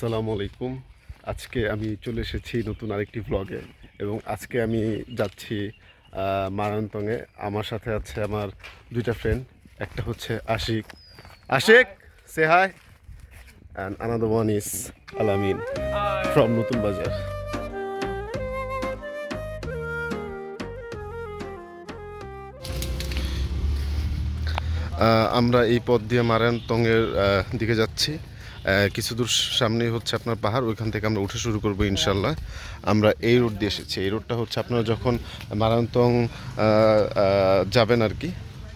আসসালামু আলাইকুম। আজকে আমি চলে এসেছি নতুন আরেকটি ব্লগে এবং আজকে আমি যাচ্ছি মারান্তংয়ে। আমার সাথে আছে আমার দুইটা ফ্রেন্ড। একটা হচ্ছে আশিক। আশিক, সে hi. And another one is Alamin from Notun Bazar. আমরা এই পথ দিয়ে মারান্তংয়ের দিকে যাচ্ছি। কিছু দূর সামনেই হচ্ছে আপনার পাহাড়, ওইখান থেকে আমরা উঠে শুরু করবো ইনশাল্লাহ। আমরা এই রোড দিয়ে এসেছি। এই রোডটা হচ্ছে আপনারা যখন মারান্তং যাবেন আর কি,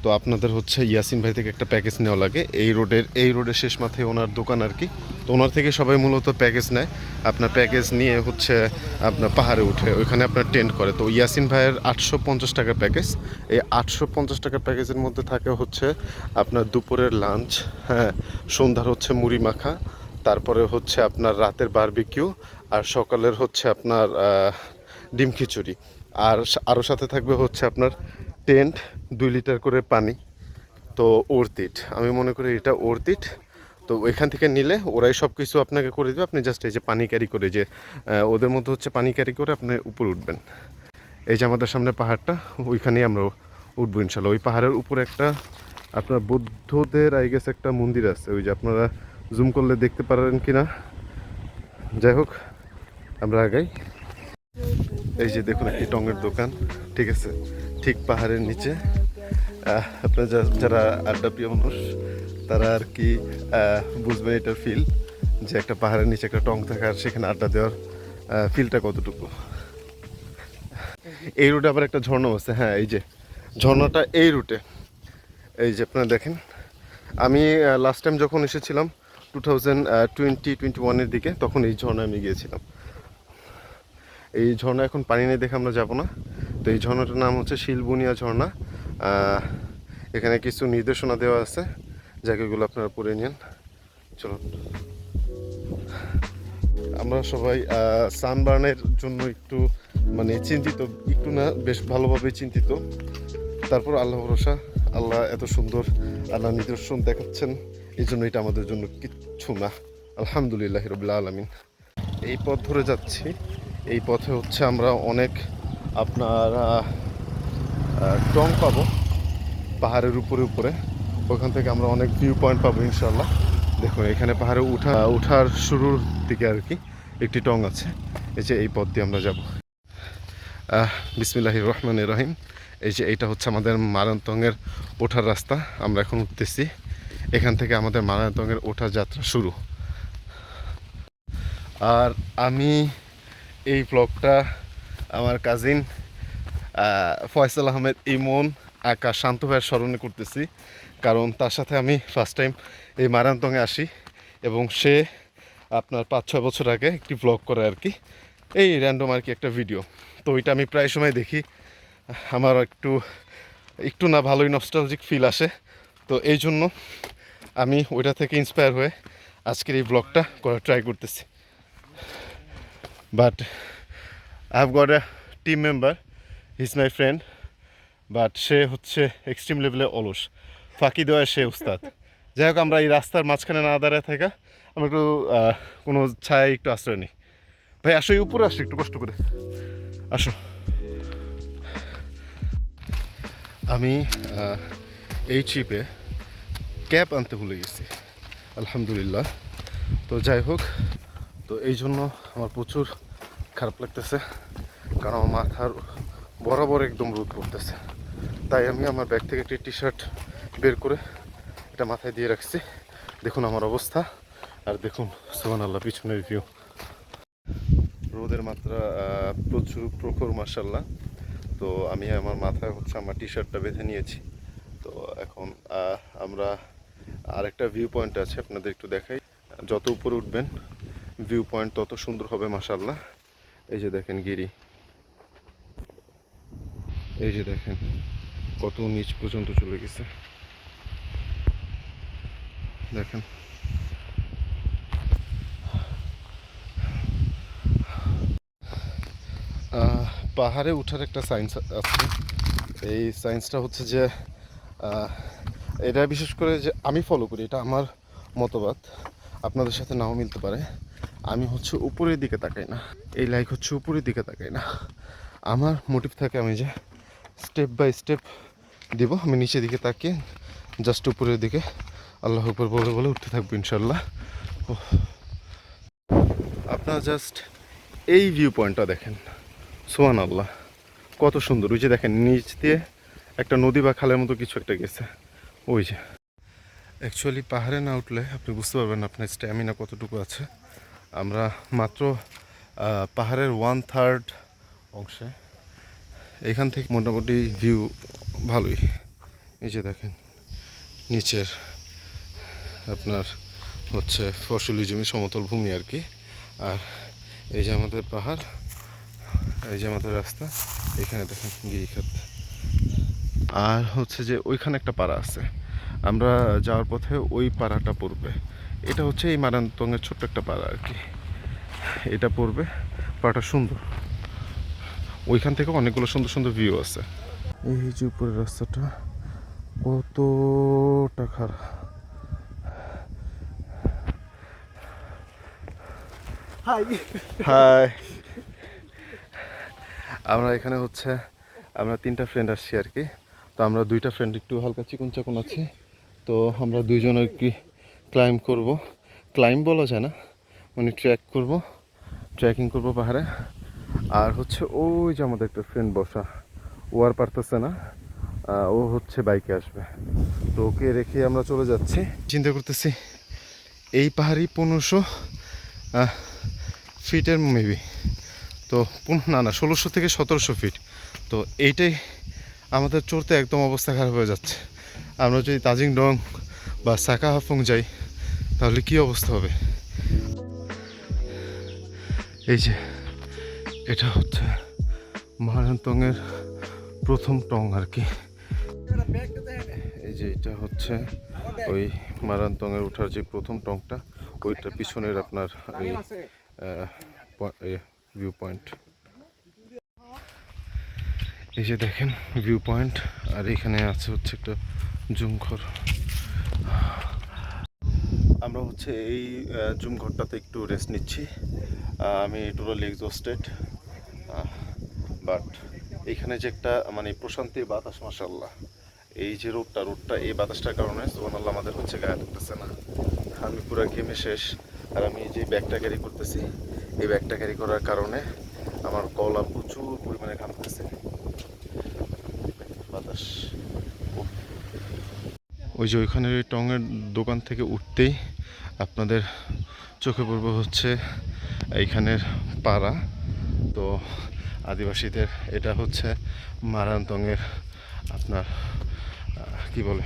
তো আপনাদের হচ্ছে ইয়াসিন ভাই থেকে একটা প্যাকেজ নেওয়া লাগে। এই রোডের শেষ মাথায় ওনার দোকান আর কি। তো ওনার থেকে সবাই মূলত প্যাকেজ নেয়। আপনার প্যাকেজ নিয়ে হচ্ছে আপনার পাহাড়ে উঠে ওইখানে আপনার টেন্ট করে। তো ইয়াসিন ভাইয়ের 850 টাকার প্যাকেজ। এই 850 টাকার প্যাকেজের মধ্যে থাকে হচ্ছে আপনার দুপুরের লাঞ্চ, হ্যাঁ, সন্ধ্যার হচ্ছে মুড়ি মাখা, তারপরে হচ্ছে আপনার রাতের বারবিকিউ, আর সকালের হচ্ছে আপনার ডিম খিচুড়ি, আর আরও সাথে থাকবে হচ্ছে আপনার টেন্ট, 2 লিটার করে পানি। তো ওর্থ ইট, আমি মনে করি এটা ওর্থ ইট। তো ওইখান থেকে নিলে ওরাই সব কিছু আপনাকে করে দেবে। আপনি জাস্ট এই যে পানি ক্যারি করে, যে ওদের মধ্যে হচ্ছে পানি ক্যারি করে আপনি উপরে উঠবেন। এই যে আমাদের সামনে পাহাড়টা, ওইখানেই আমরা উঠবো ইনশাল্লাহ। ওই পাহাড়ের উপরে একটা আপনার বৌদ্ধদের একটা মন্দির আছে, ওই যে আপনারা জুম করলে দেখতে পারেন কি না। যাই হোক, আমরা আগাই। এই যে দেখুন একটি টঙের দোকান, ঠিক আছে, ঠিক পাহাড়ের নিচে। আপনার যারা আড্ডা প্রিয় মানুষ তারা আর কি বুঝবেন এটার ফিল, যে একটা পাহাড়ের নিচে একটা টং থাকা আর সেখানে আড্ডা দেওয়ার ফিলটা কতটুকু। এই রুটে আবার একটা ঝর্ণা আছে, হ্যাঁ, এই যে ঝর্ণাটা এই রুটে। এই যে আপনারা দেখেন, আমি লাস্ট টাইম যখন এসেছিলাম 2021-এর দিকে, তখন এই ঝর্ণায় আমি গিয়েছিলাম। এই ঝর্ণা এখন পানি নেই দেখে আমরা যাব না। তো এই ঝর্ণাটার নাম হচ্ছে শিলবুনিয়া ঝর্ণা। এখানে কিছু নির্দেশনা দেওয়া আছে, জায়গাগুলো আপনারা পড়ে নিন। চলুন। আমরা সবাই সানবার্নের জন্য একটু মানে চিন্তিত, একটু না বেশ ভালোভাবে চিন্তিত। তারপর আল্লাহ ভরসা, আল্লাহ এত সুন্দর আল্লাহ নিদর্শন দেখাচ্ছেন, এই জন্য এটা আমাদের জন্য কিচ্ছু না। আলহামদুলিল্লাহ রাব্বিল আলামিন। এই পথ ধরে যাচ্ছি। এই পথে হচ্ছে আমরা অনেক আপনার টং পাবো পাহাড়ের উপরে। ওখান থেকে আমরা অনেক ভিউ পয়েন্ট পাবো ইনশাল্লাহ। দেখুন এখানে পাহাড়ে ওঠার শুরুর দিকে আর কি একটি টং আছে। এই যে এই পথ দিয়ে আমরা যাব। বিসমিল্লাহির রহমানির রহিম। এই যে এইটা হচ্ছে আমাদের মারান্তংয়ের ওঠার রাস্তা। আমরা এখন উঠতেছি। এখান থেকে আমাদের মারান্তংয়ের ওঠার যাত্রা শুরু। আর আমি এই ব্লগটা আমার কাজিন ফয়সাল আহমেদ ইমন আকাশ শান্ত ভাইয়ের স্মরণে করতেছি, কারণ তার সাথে আমি ফার্স্ট টাইম এই মারান্তংয়ে আসি এবং সে আপনার 5-6 বছর আগে একটি ব্লগ করে আর কি, এই র্যান্ডম আর কি একটা ভিডিও। তো ওইটা আমি প্রায় সময় দেখি, আমার একটু না ভালোই নস্টালজিক ফিল আসে। তো এই জন্য আমি ওইটা থেকে ইন্সপায়ার হয়ে আজকের এই ব্লগটা করার ট্রাই করতেছি। But I have got a team member, he is my friend, but সে হচ্ছে এক্সট্রিম লেভেলে অলস, ফাঁকি দেওয়ায় সে উস্তাদ। যাই হোক, আমরা এই রাস্তার মাঝখানে না দাঁড়ায় থাকা, আমরা একটু কোনো ছায় একটু আশ্রয় নিই। ভাই আসো, এই উপরে আসো, একটু কষ্ট করে আসো। আমি এই ট্রিপে ক্যাব আনতে ভুলে গেছি, আলহামদুলিল্লাহ। তো যাই হোক, তো এই জন্য আমার প্রচুর খারাপ লাগতেছে, কারণ আমার মাথার বরাবর একদম রোদ পড়তেছে। তাই আমি আমার ব্যাগ থেকে একটি টি শার্ট বের করে এটা মাথায় দিয়ে রাখছি। দেখুন আমার অবস্থা, আর দেখুন সুবহানাল্লাহ পিছনের ভিউ। রোদের মাত্রা প্রচুর প্রখর মাশাআল্লাহ। তো আমি আমার মাথায় হচ্ছে আমার টি শার্টটা বেঁধে নিয়েছি। তো এখন আমরা আরেকটা ভিউ পয়েন্ট আছে, আপনাদের একটু দেখাই। যত উপরে উঠবেন ভিউ পয়েন্ট তত সুন্দর হবে মাশাআল্লাহ। এই যে দেখেন গিরি, এই যে দেখেন কত নিচ পর্যন্ত চলে গেছে, দেখেন। পাহাড়ে ওঠার একটা সায়েন্স আছে। এই সায়েন্সটা হচ্ছে যে এটা বিশেষ করে যে আমি ফলো করি, এটা আমার মতবাদ, আপনাদের সাথে নাও মিলতে পারে। আমি হচ্ছে উপরের দিকে তাকাই না, এই লাইক হচ্ছে উপরের দিকে তাকাই না। আমার মোটিভ থাকে আমি যে স্টেপ বাই স্টেপ দেব, আমি নিচের দিকে তাকিয়ে জাস্ট উপরের দিকে আল্লাহ উপর বলে বলে উঠতে থাকবো ইনশাল্লাহ। আপনারা জাস্ট এই ভিউ পয়েন্টটা দেখেন, সুবহানাল্লাহ কত সুন্দর। ওই যে দেখেন নিচ দিয়ে একটা নদী বা খালের মতো কিছু একটা গেছে ওই যে। অ্যাকচুয়ালি পাহাড়ে না উঠলে আপনি বুঝতে পারবেন আপনার স্ট্যামিনা কতটুকু আছে। আমরা মাত্র পাহাড়ের 1/3 অংশে, এখান থেকে মোটামুটি ভিউ ভালোই। এই যে দেখেন নিচের আপনার হচ্ছে ফসলি জমি, সমতল ভূমি আর কি। আর এই যে আমাদের পাহাড়, এই যে আমাদের রাস্তা, এখানে দেখেন গিরিখাত। আর হচ্ছে যে ওইখানে একটা পাড়া আছে, আমরা যাওয়ার পথে ওই পাড়াটা পড়বে। এটা হচ্ছে এই মারান্তঙ্গের ছোট্ট একটা পাড়া আর কি, এটা পড়বে। পাড়াটা সুন্দর, ওইখান থেকে অনেকগুলো সুন্দর সুন্দর ভিউ আছে। এই যে উপরের রাস্তাটা কতটা খারাপ। হাই, আমরা এখানে হচ্ছে আমরা 3টা ফ্রেন্ড আসছি আর কি। তো আমরা 2টা ফ্রেন্ড একটু হালকা চিকন চাকন আছি, তো আমরা 2জন আর কি ক্লাইম্ব করব। ক্লাইম্ব বলা যায় না, মানে ট্রেকিং করব পাহাড়ে। আর হচ্ছে ওই যে আমাদের একটা ফ্রেন্ড বসা, ও আর পারতেছে না, ও হচ্ছে বাইকে আসবে, তো ওকে রেখে আমরা চলে যাচ্ছি। চিন্তা করতেছি এই পাহাড়ি 1500 ফিটের মেবি, তো না 1600 থেকে 1700 ফিট। তো এইটাই আমাদের চড়তে একদম অবস্থা খারাপ হয়ে যাচ্ছে। আমরা যদি তাজিং ডং বা সাকা হাফং যাই তাহলে কি অবস্থা হবে। এই যে এটা হচ্ছে মারান্তংয়ের প্রথম টং আর কি। এই যে এটা হচ্ছে ওই মারান্তংয়ের ওঠার যে প্রথম টংটা, ওইটা পিছনের আপনার ভিউ পয়েন্ট। এই যে দেখেন ভিউ পয়েন্ট, আর এখানে আছে হচ্ছে একটা জুমঘর। আমরা হচ্ছে এই জুমঘরটাতে একটু রেস্ট নিচ্ছি। আমি টোটালি এক্সস্টেড, বাট এইখানে যে একটা মানে প্রশান্তির বাতাস, মাশাআল্লাহ। এই যে রোডটা এই বাতাসটার কারণে সুবহানাল্লাহ আমাদের হচ্ছে গায়ে লাগতেছে না। আমি পুরো ঘেমে শেষ। আর আমি যে ব্যাগটা ক্যারি করতেছি, এই ব্যাগটা ক্যারি করার কারণে আমার গলা প্রচুর পরিমাণে ঘামতেছে। বাতাস ওই যে ওইখানে ওই টঙের দোকান থেকে উঠতেই আপনাদের চোখে পড়বে হচ্ছে এইখানের পাড়া। তো আদিবাসীদের এটা হচ্ছে মারান্তংয়ের আপনার কি বলে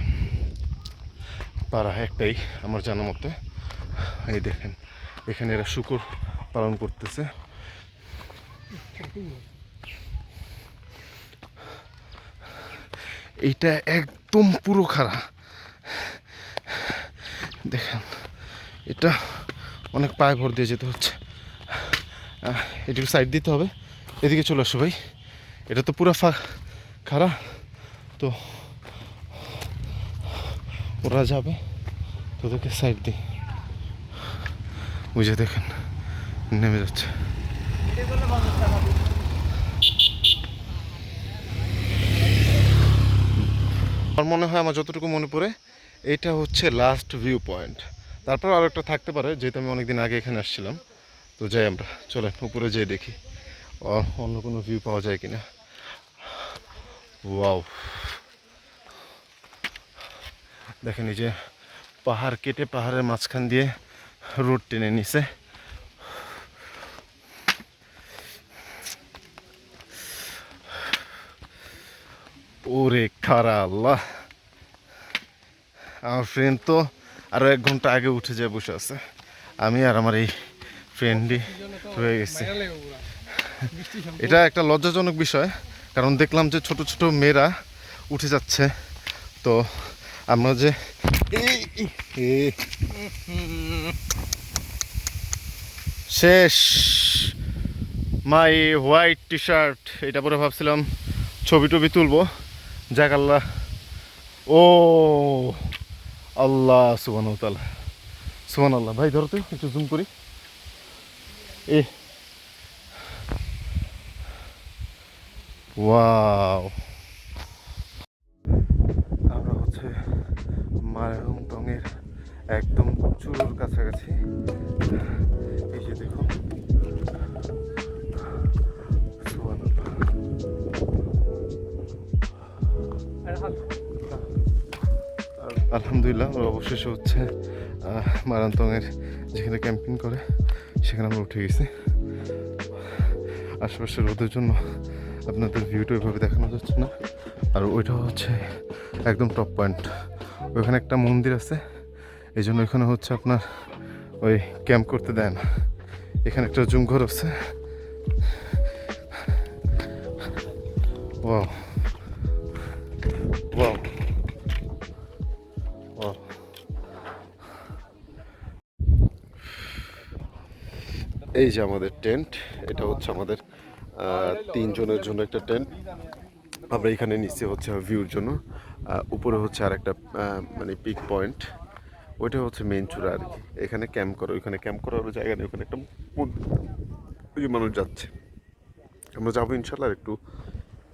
পাড়া একটাই আমার জানা মতে। এই দেখেন এখানে এরা শুকর পালন করতেছে। এইটা একদম পুরো খাড়া, দেখেন এটা অনেক পায়ে ভর দিয়ে যেতে হচ্ছে। এটিকে সাইড দিতে হবে, এদিকে চলে আসো ভাই, এটা তো পুরো খাড়া। তো ওরা যাবে, তোদেরকে সাইড দিই। বুঝে দেখেন নেমে যাচ্ছে। আমার মনে হয়, আমার যতটুকু মনে পড়ে, এটা হচ্ছে লাস্ট ভিউ পয়েন্ট। তারপর আরও একটা থাকতে পারে, যেহেতু আমি অনেকদিন আগে এখানে আসছিলাম। তো যাই আমরা, চলেন উপরে যেয়ে দেখি অন্য কোনো ভিউ পাওয়া যায় কিনা। ওয়াও, দেখেন এই যে পাহাড় কেটে পাহাড়ের মাঝখান দিয়ে রোড টেনে নিছে। ওরে খারা আল্লাহ, আমার ফ্রেন্ড তো আরও 1 ঘন্টা আগে উঠে যায় বসে আছে, আমি আর আমার এই ফ্রেন্ডই রয়ে গেছি। এটা একটা লজ্জাজনক বিষয়, কারণ দেখলাম যে ছোট ছোট মেয়েরা উঠে যাচ্ছে। তো আমরা যে শেষ মাই হোয়াইট টি শার্ট, এটা পরে ভাবছিলাম ছবি টবি তুলবো। যাক আল্লাহ, ও আল্লাহ সুবহানাহু ওয়া তাআলা, সুবহানাল্লাহ। ভাই ধরো তো একটু জুম করি। এ ওয়াও, আমরা হচ্ছে মারাংতংয়ের একদম চূড়োর কাছাকাছি। এই যে দেখুন, আলহামদুলিল্লাহ আমরা অবশেষে হচ্ছে মারাংতংয়ের যেখানে ক্যাম্পিং করে সেখানে আমরা উঠে গেছি। আশেপাশে রোদের জন্য আপনাদের ভিউটা ওইভাবে দেখানো যাচ্ছে না। আর ওইটা হচ্ছে একদম টপ পয়েন্ট। ওইখানে একটা মন্দির আছে, এই জন্য ওইখানে হচ্ছে আপনার ওই ক্যাম্প করতে দেয় না। এখানে একটা জুম ঘর আছে। ওয়াও ওয়াও ওয়াও, এই যে আমাদের টেন্ট, এটা হচ্ছে আমাদের 3 জনের জন্য একটা টেন্ট। আমরা এখানে নিচে হচ্ছে ভিউর জন্য, উপরে হচ্ছে আর একটা মানে পিক পয়েন্ট, ওইটা হচ্ছে মেইন চূড়া আর কি। এখানে ক্যাম্প করো, ওইখানে ক্যাম্প করার জায়গা নেই, ওখানে একটা মানুষ যাচ্ছে। আমরা যাবো ইনশাল্লাহ। আর একটু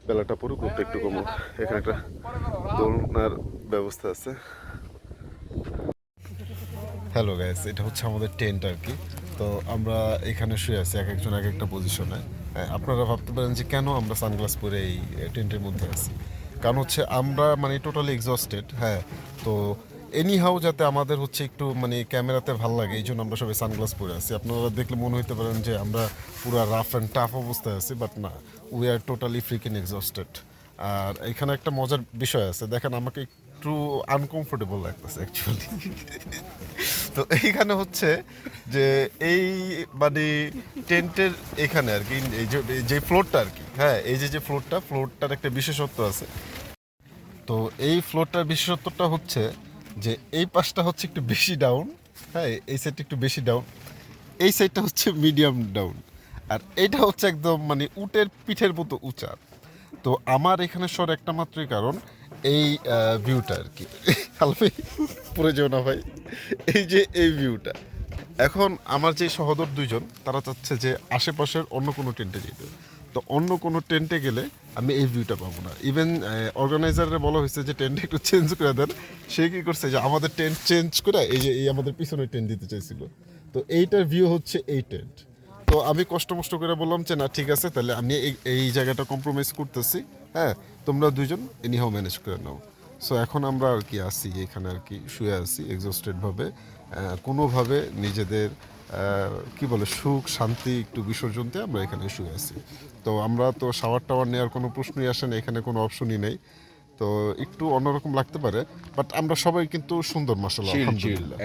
বেলাটা পড়ুক, রোদটা একটু কমো। এখানে একটা দোলনার ব্যবস্থা আছে। হ্যালো গাইস, এটা হচ্ছে আমাদের টেন্ট আর কি। তো আমরা এখানে শুয়ে আছি, এক একজন এক একটা পজিশনে। আপনারা ভাবতে পারেন যে কেন আমরা সানগ্লাস পরে এই টেন্টের মধ্যে আছি। কারণ হচ্ছে আমরা মানে টোটালি এক্সস্টেড। হ্যাঁ, তো এনি হাউ যাতে আমাদের হচ্ছে একটু মানে ক্যামেরাতে ভালো লাগে, এই জন্য আমরা সবাই সানগ্লাস পরে আছি। আপনারা দেখলে মনে হতে পারেন যে আমরা পুরো রাফ অ্যান্ড টাফ অবস্থায় আছি, বাট না, we are totally freaking exhausted. আর এখানে একটা মজার বিষয় আছে, দেখেন আমাকে একটু আনকমফোর্টেবল লাগতেছে অ্যাকচুয়ালি। তো এইখানে হচ্ছে যে এই মানে টেন্টের এখানে আর কি এই যে ফ্লোরটা আর কি, হ্যাঁ এই যে ফ্লোরটার একটা বিশেষত্ব আছে। তো এই ফ্লোরটার বিশেষত্বটা হচ্ছে যে এই পাশটা হচ্ছে একটু বেশি ডাউন, হ্যাঁ এই সাইডটা একটু বেশি ডাউন, এই সাইডটা হচ্ছে মিডিয়াম ডাউন, আর এইটা হচ্ছে একদম মানে উটের পিঠের মতো উঁচা। তো আমার এখানে সর একটা মাত্রই কারণ এই ভিউটা আর কি। আলফি পড়ে যেও না ভাই, এই যে এই ভিউটা। এখন আমার যে সহোদর দুইজন তারা চাচ্ছে যে আশেপাশের অন্য কোনো টেন্টে যেতে। তো অন্য কোনো টেন্টে গেলে আমি এই ভিউটা পাবো না। ইভেন অর্গানাইজারে বলা হয়েছে যে টেন্ট একটু চেঞ্জ করে দেন। সে কী করছে যে আমাদের টেন্ট চেঞ্জ করে এই যে এই আমাদের পিছনে টেন্ট দিতে চাইছিল। তো এইটার ভিউ হচ্ছে এই টেন্ট। তো আমি কষ্ট করে বললাম যে না ঠিক আছে, তাহলে আমি এই জায়গাটা কম্প্রোমাইজ করতেছি। হ্যাঁ, তোমরা দুইজন এনিহাও ম্যানেজ করে নাও। সো এখন আমরা আর কি আসি এখানে আর কি শুয়ে আছি এক্সস্টেডভাবে, কোনোভাবে নিজেদের কি বলে সুখ শান্তি একটু বিসর্জন দিয়ে আমরা এখানে শুয়ে আছি। তো আমরা তো শাওয়ার টাওয়ার নেওয়ার কোনো প্রশ্নই আসে না, এখানে কোনো অপশনই নেই। তো একটু অন্যরকম লাগতে পারে, বাট আমরা সবাই কিন্তু সুন্দর মাশাআল্লাহ আলহামদুলিল্লাহ।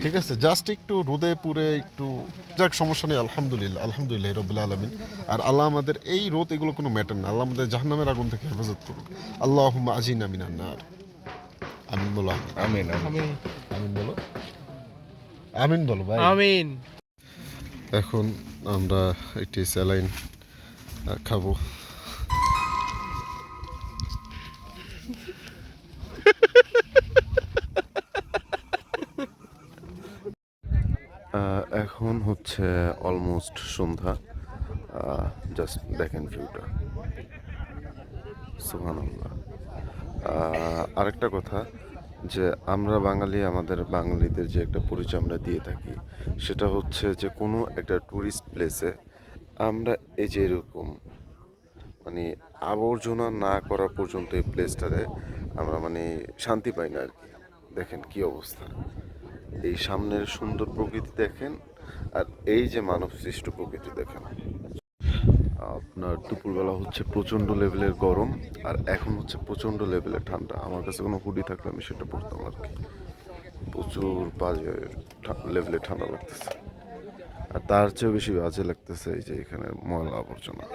ঠিক আছে, জাস্ট একটু রোদে পুরে একটু যাক সমস্যা নেই, আলহামদুলিল্লাহ আলহামদুলিল্লাহ রব্বিল আলামিন। আর আল্লাহ আমাদের এই রোদ এগুলো কোনো ম্যাটার না, আল্লাহ আমাদের জাহান্নামের আগুন থেকে হেফাজত করুন। আল্লাহুম্মা আজিনা মিনান নার। আমিন বলো, আমিন আমিন আমিন বলো, আমিন বলো ভাই, আমিন। এখন আমরা একটি স্যালাইন খাবো। এখন হচ্ছে অলমোস্ট সন্ধ্যা। জাস্ট দেখেন ভিউটা, সুবহানাল্লাহ। আরেকটা কথা যে আমরা বাঙালি, আমাদের বাঙালিদের যে একটা পরিচয় আমরা দিয়ে থাকি সেটা হচ্ছে যে কোনো একটা ট্যুরিস্ট প্লেসে আমরা এই যে এরকম মানে আবর্জনা না করা পর্যন্ত এই প্লেসটারে আমরা মানে শান্তি পাই না আর কি। দেখেন কি অবস্থা, এই সামনের সুন্দর প্রকৃতি দেখেন, আর এই যে মানব সৃষ্ট প্রকৃতি দেখেন। আপনার দুপুরবেলা হচ্ছে প্রচণ্ড লেভেলের গরম, আর এখন হচ্ছে প্রচণ্ড লেভেলের ঠান্ডা। আমার কাছে কোনো হুডি থাকলে আমি সেটা পরতাম আর কি। প্রচুর বাজে লেভেলে ঠান্ডা লাগতেছে, আর তার চেয়েও বেশি বাজে লাগতেছে এই যে এখানে ময়লা আবর্জনা।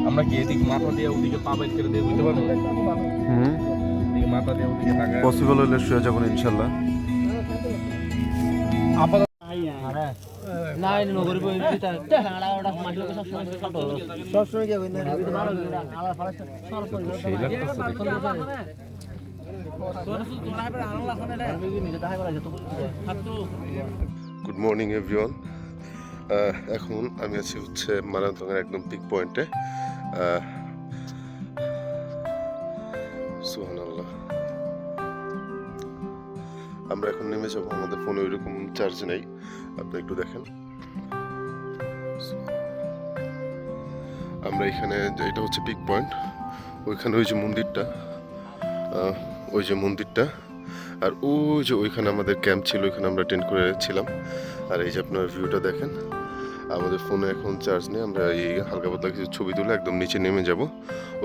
আমরা কি এদিক মাথা দিয়ে ওদিকে পা বাইর করে দিয়ে বুঝতে পারবো? এদিকে মাথা দিয়ে ওদিকে তাকায় পসিবল হলে শুয়ে যাবেন ইনশাল্লাহ। আপাতত নাই নগরী বই দিতা টাকা ওটা মাসে সব সময় সব সময় কি কইনা এটা ভালো না আলাদা ফালাস সব করে সেই লাগতেছে গুড মর্নিং এভরিওয়ান। এখন আমি আছি হচ্ছে মারান্তঙ্গের একদম পিক পয়েন্টে। সুবহানাল্লাহ। আমরা এখন নেমে যাবো, আমাদের ফোনে ওইরকম চার্জ নেই, আপনি একটু দেখেন। আমরা এখানে, এটা হচ্ছে পিক পয়েন্ট, ওইখানে ওই যে মন্দিরটা, আর ওই যে ওইখানে আমাদের ক্যাম্প ছিল, ওইখানে আমরা টেন্ট করেছিলাম। আর এই যে আপনার ভিউটা দেখেন। আমাদের ফোনে এখন চার্জ নেই, আমরা এই হালকা পাতলা কিছু ছবি তুলে একদম নিচে নেমে যাব।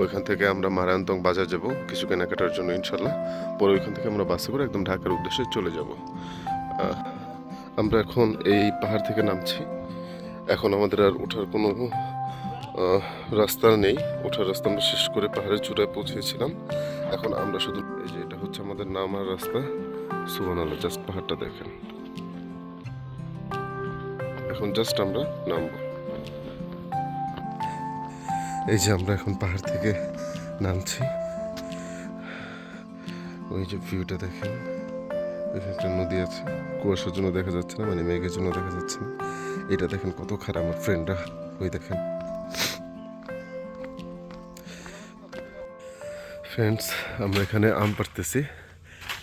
ওইখান থেকে আমরা মারান্তং বাজার যাব কিছু কেনাকাটার জন্য ইনশাল্লাহ। পরে ওইখান থেকে আমরা বাসে করে একদম ঢাকার উদ্দেশ্যে চলে যাব। আমরা এখন এই পাহাড় থেকে নামছি। এখন আমাদের আর ওঠার কোনো রাস্তা নেই, ওঠার রাস্তা আমরা শেষ করে পাহাড়ের চূড়ায় পৌঁছেছিলাম। এখন আমরা শুধু, এই যে এটা হচ্ছে আমাদের নামার রাস্তা। সুবহানাল্লাহ, জাস্ট পাহাড়টা দেখেন। এখন জাস্ট আমরা নামবো। এই যে আমরা এখন পাহাড় থেকে নামছি, ওই যে ভিউটা দেখেন। ওইখানে একটা নদী আছে, কুয়াশার জন্য দেখা যাচ্ছে না, মানে মেঘের জন্য দেখা যাচ্ছে না। এটা দেখেন কত খারাপ, আমার ফ্রেন্ডরা ওই দেখেন। ফ্রেন্ডস, আমরা এখানে আম পাড়তেছি,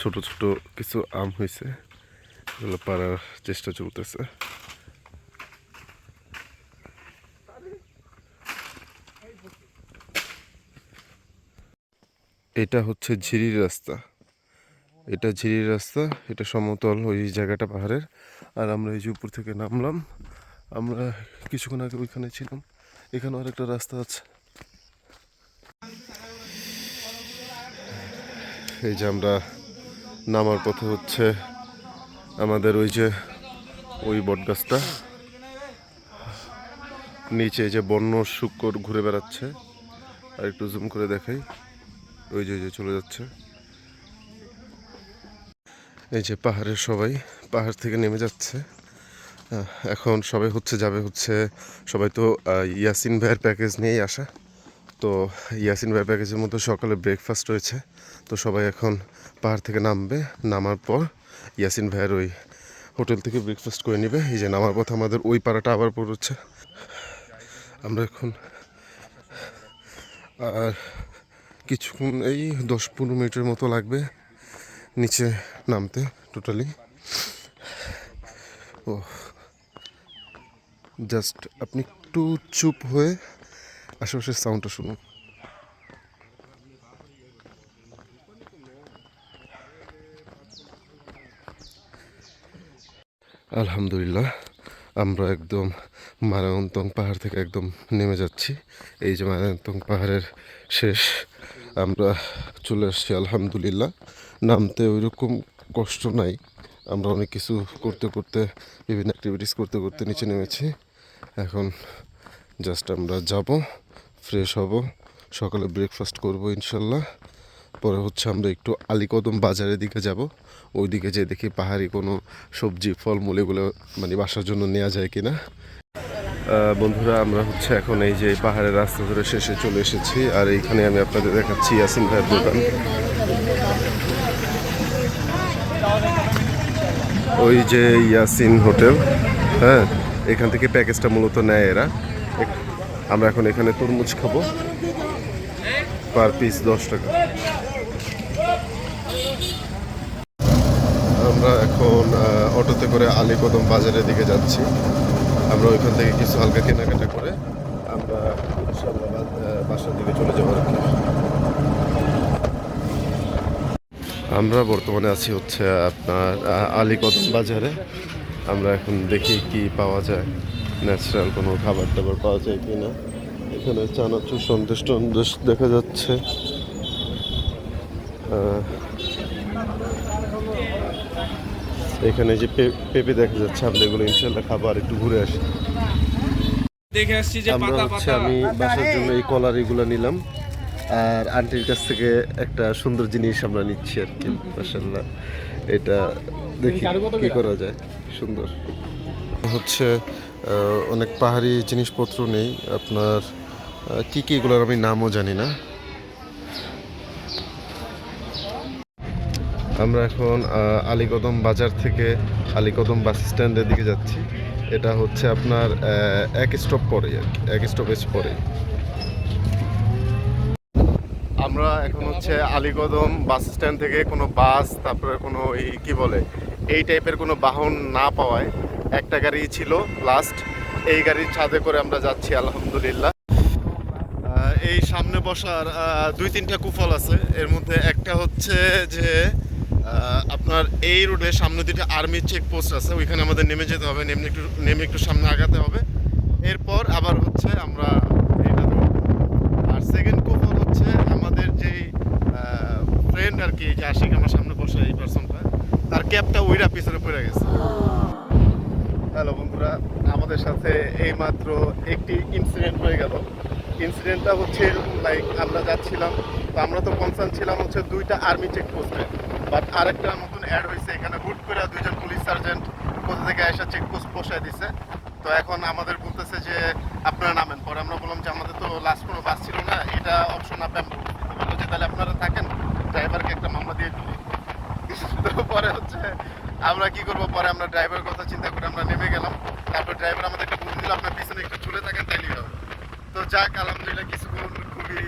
ছোট ছোট কিছু আম হয়েছে, এগুলো পাড়ার চেষ্টা চলতেছে। এটা হচ্ছে ঝিরির রাস্তা, এটা ঝিরির রাস্তা, এটা সমতল ওই জায়গাটা পাহাড়ের। আর আমরা এই যে উপর থেকে নামলাম, আমরা কিছুক্ষণ আগে ওইখানে ছিলাম। এখানে আর একটা রাস্তা আছে। এই যে আমরা নামার পথে হচ্ছে আমাদের ওই যে ওই বটগাছটা, নিচে যে বন্য শুকর ঘুরে বেড়াচ্ছে। আর একটু জুম করে দেখাই, ওই যে চলে যাচ্ছে। এই যে পাহাড়ের সবাই পাহাড় থেকে নেমে যাচ্ছে। এখন সবাই যাবে সবাই তো ইয়াসিন ভাইয়ের প্যাকেজ নিয়েই আসা। তো ইয়াসিন ভাইয়ের প্যাকেজের মধ্যে সকালে ব্রেকফাস্ট রয়েছে। তো সবাই এখন পাহাড় থেকে নামবে, নামার পর ইয়াসিন ভাইয়ের ওই হোটেল থেকে ব্রেকফাস্ট করে নেবে। এই যে নামার পথে আমাদের ওই পাড়াটা আবার পড়ছে। আমরা এখন আর কিছুক্ষণ, এই 10-15 মিনিটের মতো লাগবে নিচে নামতে টোটালি। ও জাস্ট আপনি একটু চুপ হয়ে আশেপাশের সাউন্ডটা শুনুন। আলহামদুলিল্লাহ, আমরা একদম মারান্তং পাহাড় থেকে একদম নেমে যাচ্ছি। এই যে মারান্তং পাহাড়ের শেষ, আমরা চলে আসছি আলহামদুলিল্লাহ। নামতে ওইরকম কষ্ট নাই, আমরা অনেক কিছু করতে করতে, বিভিন্ন অ্যাক্টিভিটিস করতে করতে নিচে নেমেছি। এখন জাস্ট আমরা যাব, ফ্রেশ হব, সকালে ব্রেকফাস্ট করব ইনশাল্লাহ। পরে আমরা একটু আলীকদম বাজারের দিকে যাব। ওইদিকে যে দেখি পাহাড়ি কোনো সবজি ফলমূল এগুলো মানে বাসার জন্য নেওয়া যায় কিনা। বন্ধুরা, আমরা এখন এই যে পাহাড়ের রাস্তা ধরে শেষে চলে এসেছি। আর এইখানে আমি আপনাদের দেখাচ্ছি ইয়াসিন ভাইয়ের দোকান। ওই যে ইয়াসিন হোটেল, হ্যাঁ, এখান থেকে প্যাকেজটা মূলত নেয় এরা। আমরা এখন এখানে তরমুজ খাবো, পার পিস 10 টাকা। আমরা এখন অটোতে করে আলীকদম বাজারের দিকে যাচ্ছি। আমরা ওইখান থেকে কিছু হালকা কেনাকাটা করে আমরা ইনশাআল্লাহ বাসার দিকে চলে যাবো। আমরা বর্তমানে আছি আপনার আলীকদম বাজারে। আমরা এখন দেখি কি পাওয়া যায়, ন্যাচারাল কোনো খাবার দাবার পাওয়া যায় কিনা। এখানে চানাচুর সন্দেশ টন্দেশ দেখা যাচ্ছে। এখানে যে পেঁপে দেখা যাচ্ছে, আমরা এগুলো ইনশাল্লাহ খাবো। আর একটু ঘুরে আসি, দেখে আসছি যে আমরা আমি বাসার জন্য এই কলার এগুলো নিলাম। আর আন্টির কাছ থেকে একটা সুন্দর জিনিস আমরা নিচ্ছি আর কি, মাশাআল্লাহ। এটা দেখি কি করা যায়, সুন্দর হচ্ছে। অনেক পাহাড়ি জিনিসপত্র নেই আপনার, কি কি এগুলোর আমি নামও জানি না। আমরা এখন আলীকদম বাজার থেকে আলীকদম বাস স্ট্যান্ডের দিকে যাচ্ছি। এটা হচ্ছে আপনার এক স্টপ পরে আর কি, এক স্টপেজ পরে। আমরা এখন হচ্ছে আলীকদম বাস স্ট্যান্ড থেকে কোনো বাস, তারপরে কোনো এই কি বলে এই টাইপের কোনো বাহন না পাওয়ায় একটা গাড়ি ছিল লাস্ট, এই গাড়ির ছাদে করে আমরা যাচ্ছি আলহামদুলিল্লাহ। এই সামনে বসার 2-3টা কুফল আছে। এর মধ্যে একটা হচ্ছে যে আপনার এই রোডে সামনে দুটো আর্মি চেকপোস্ট আছে, ওইখানে আমাদের নেমে যেতে হবে, নেমে একটু সামনে আগাতে হবে, এরপর আবার হচ্ছে আমরা এইটাতে উঠবো। আর সেকেন্ড কুফল হচ্ছে আমাদের যেই ফ্রেন্ড আর কি, যে আশিক আমার সামনে বসে এই পার্সনটা, তার ক্যাবটা ওইটা পিছনে পড়ে গেছে। হ্যালো বন্ধুরা, আমাদের সাথে এইমাত্র একটি ইনসিডেন্ট হয়ে গেল। ইনসিডেন্টটা হচ্ছে এরকম, লাইক আমরা যাচ্ছিলাম, তো আমরা তো কনসার্ন ছিলাম হচ্ছে 2টা আর্মি চেকপোস্টে, বাট আরেকটা নতুন অ্যাড হয়েছে এখানে, হুট করে 2জন পুলিশ সার্জেন্ট কোথা থেকে এসে চেকপোস্ট বসায় দিছে। তো এখন আমাদের বলতেছে যে আপনারা নামেন। পরে আমরা বললাম যে আমাদের তো লাস্ট কোনো বাস ছিল না, এটা অপশন আপনি আমরা বললো যে তাহলে আপনারা থাকেন, ড্রাইভারকে একটা মামলা দিয়ে দিই। তো পরে হচ্ছে আমরা কি করবো, পরে আমরা ড্রাইভারের কথা চিন্তা করে আমরা নেমে গেলাম। তারপর ড্রাইভার আমাদেরকে বুদ্ধি দিল আপনার পিছনে একটু ঝুলে থাকেন তাইলেই হবে। তো যাক আলহামদুলিল্লাহ কিছুক্ষণ খুবই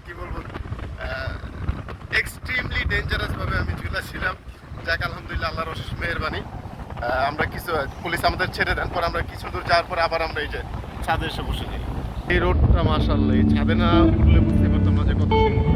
কি বলবো এক্সট্রিমলি ডেঞ্জারাস ভাবে আমি ঝুলাছিলাম। যাক আলহামদুলিল্লাহ আল্লাহর অশেষ মেহেরবানি, আমরা কিছু পুলিশ আমাদের ছেড়ে দেন। পর আমরা কিছু দূর যাওয়ার পর আবার আমরা এই যে ছাদে এসে বসে যাই। এই রোডটা মাশাআল্লাহ, এই ছাদে না উঠলে বুঝতে পারতাম না যে কত সুন্দর।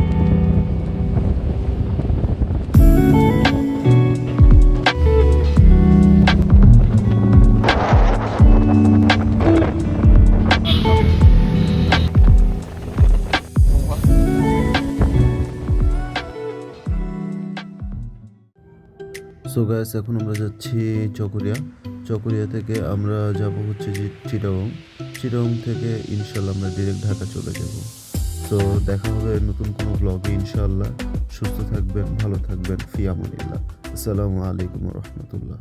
সো গাইস, এখন আমরা যাচ্ছি চকরিয়া থেকে আমরা যাব হচ্ছে যে চিটাগং থেকে ইনশাল্লাহ আমরা ডিরেক্ট ঢাকা চলে যাব। তো দেখা হবে নতুন কোনো ব্লগে ইনশাল্লাহ। সুস্থ থাকবেন, ভালো থাকবেন, ফি আমানিল্লাহ। আসসালামু আলাইকুম ওয়া রাহমাতুল্লাহ।